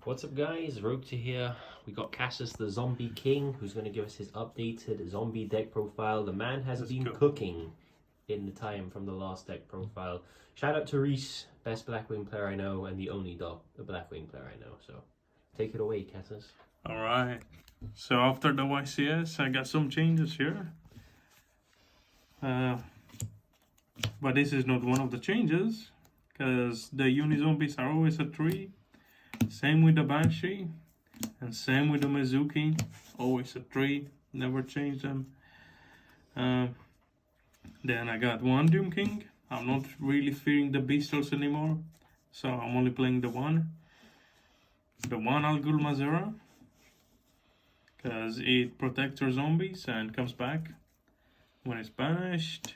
What's up guys, Rogue2 here. We got Cassus the Zombie King who's going to give us his updated zombie deck profile. The man has been cooking in the time from the last deck profile. Shout out to Reese, best Blackwing player I know and the only Blackwing player I know. So take it away, Cassus. Alright, so after the YCS I got some changes here. But this is not one of the changes, because the Unizombies are always a 3. Same with the Banshee, and same with the Mizuki, always a 3, never change them. Then I got one Doom King. I'm not really fearing the Beastals anymore, so I'm only playing the one Algul Mazera, because it protects your zombies and comes back when it's banished.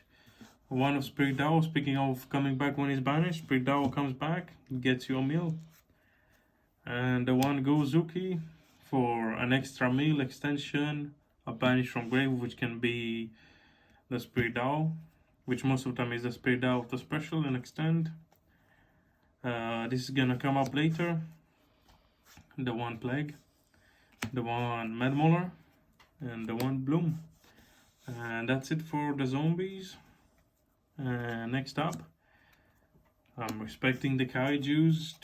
One of Spirit Dao, speaking of coming back when it's banished, Spirit Dao comes back, gets you a meal. And the one Gozuki for an extra meal extension, a banish from grave, which can be the Spirit Dao, which most of the time is the Spirit Dao of the special and extend. This is gonna come up later. The one Plague, the one Medmolar, and the one Bloom. And that's it for the zombies. Next up, I'm respecting the kaijus.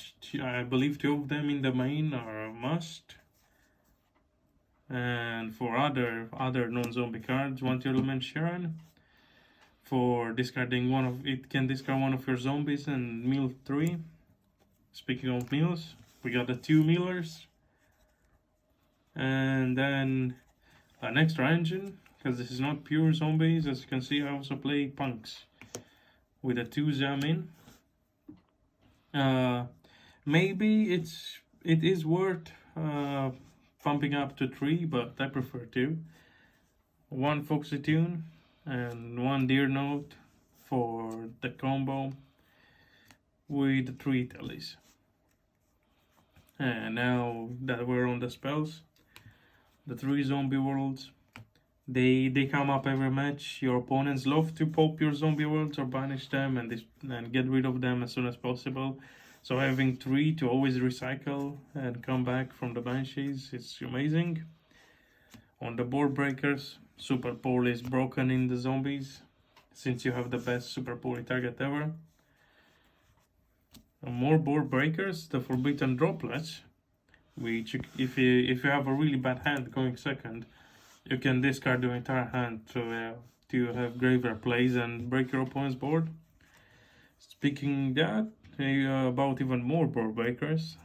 I believe 2 of them in the main are a must. And for other non-zombie cards, 1 Element Sharon. For discarding it can discard one of your zombies and meal 3. Speaking of meals, we got the 2 mealers. And then an extra engine, because this is not pure zombies. As you can see, I also play punks with a 2 Zamin. Maybe it is worth pumping up to 3, but I prefer 2. 1 Foxy Tune and 1 Deer Note for the combo with the 3 tellies. And now that we're on the spells, the 3 zombie worlds, they come up every match. Your opponents love to pop your zombie worlds or banish them and get rid of them as soon as possible. So having 3 to always recycle and come back from the Banshees, it's amazing. On the board breakers, Super Pole is broken in the zombies, since you have the best Super Pole target ever. And more board breakers, the Forbidden Droplets, which if you have a really bad hand going second, you can discard your entire hand to have graveyard plays and break your opponent's board. Speaking that, about even more board breakers,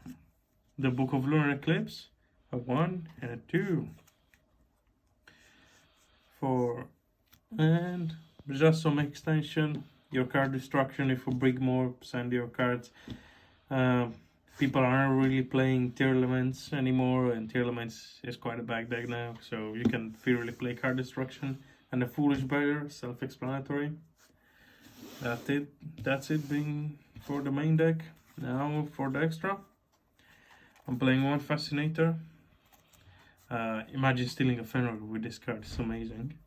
the Book of Lunar Eclipse, a 1 and a 2. And just some extension, your card destruction. If you bring more, send your cards. People aren't really playing Tier Elements anymore, and Tier Elements is quite a back deck now, so you can freely play card destruction. And the Foolish Beggar, self-explanatory. That's it being for the main deck. Now for the extra, I'm playing 1 Fascinator. Imagine stealing a Fenrir with this card, it's amazing.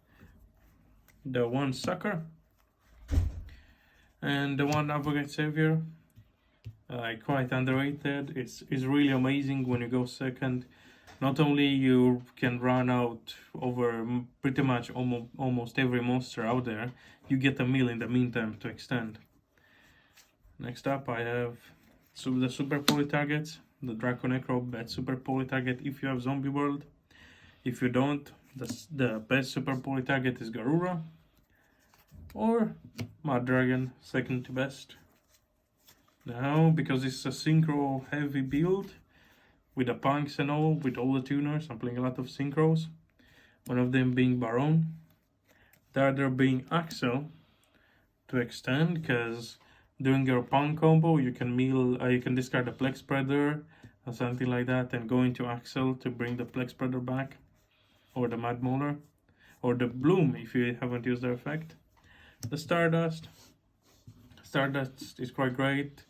The 1 Sucker and the 1 Advocate Savior. Quite underrated. It's really amazing when you go second. Not only you can run out over pretty much almost every monster out there, you get a meal in the meantime to extend. Next up I have the Super Poly targets. The Draco Necro, best Super Poly target if you have Zombie World. If you don't, the best Super Poly target is Garura. Or Mud Dragon, second to best. Now, because it's a synchro heavy build, with the punks and all, with all the tuners, I'm playing a lot of synchros. One of them being Baron, the other being Axel, to extend, because doing your punk combo, you can discard the Plex Spreader or something like that, and go into Axel to bring the Plex Spreader back, or the Mad Molar, or the Bloom if you haven't used the effect. The Stardust is quite great.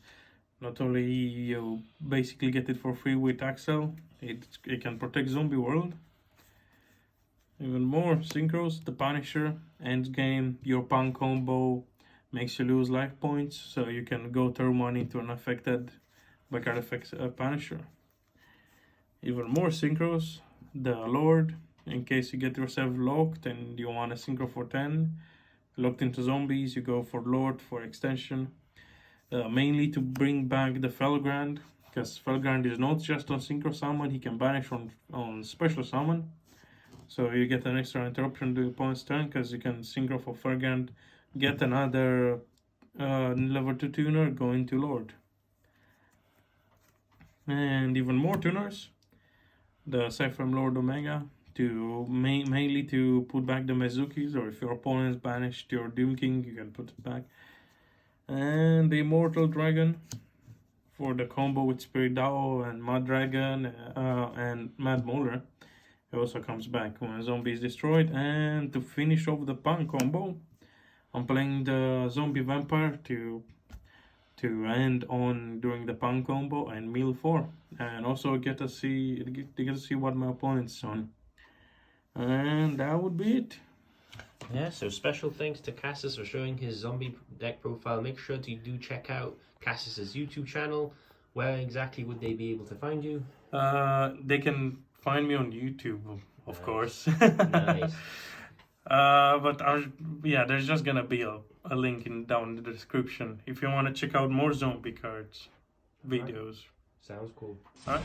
Not only you basically get it for free with Axel, it can protect Zombie World. Even more synchros, the Punisher, end game, your punk combo makes you lose life points, so you can go throw money to an affected by card effects Punisher. Even more synchros, the Lord, in case you get yourself locked and you want a synchro for 10, locked into zombies, you go for Lord for extension. Mainly to bring back the Felgrand, because Felgrand is not just on synchro summon, he can banish on special summon. So you get an extra interruption to the opponent's turn because you can synchro for Felgrand, get another level 2 tuner, go into Lord. And even more tuners, the Cypher Lord Omega, to mainly to put back the Mezukis, or if your opponent's banished your Doom King, you can put it back. And the Immortal Dragon for the combo with Spirit Dao and Mud Dragon and Mad Molar. It also comes back when a zombie is destroyed. And to finish off the punk combo, I'm playing the Zombie Vampire to end on during the punk combo and meal 4, and also get to see what my opponent's on. And that would be it. Yeah, so special thanks to Cassus for showing his zombie deck profile. Make sure to do check out Cassus's YouTube channel. Where exactly would they be able to find you? They can find me on YouTube, of course. Nice. But there's just gonna be a link down in the description if you want to check out more zombie cards videos. Sounds cool. Alright.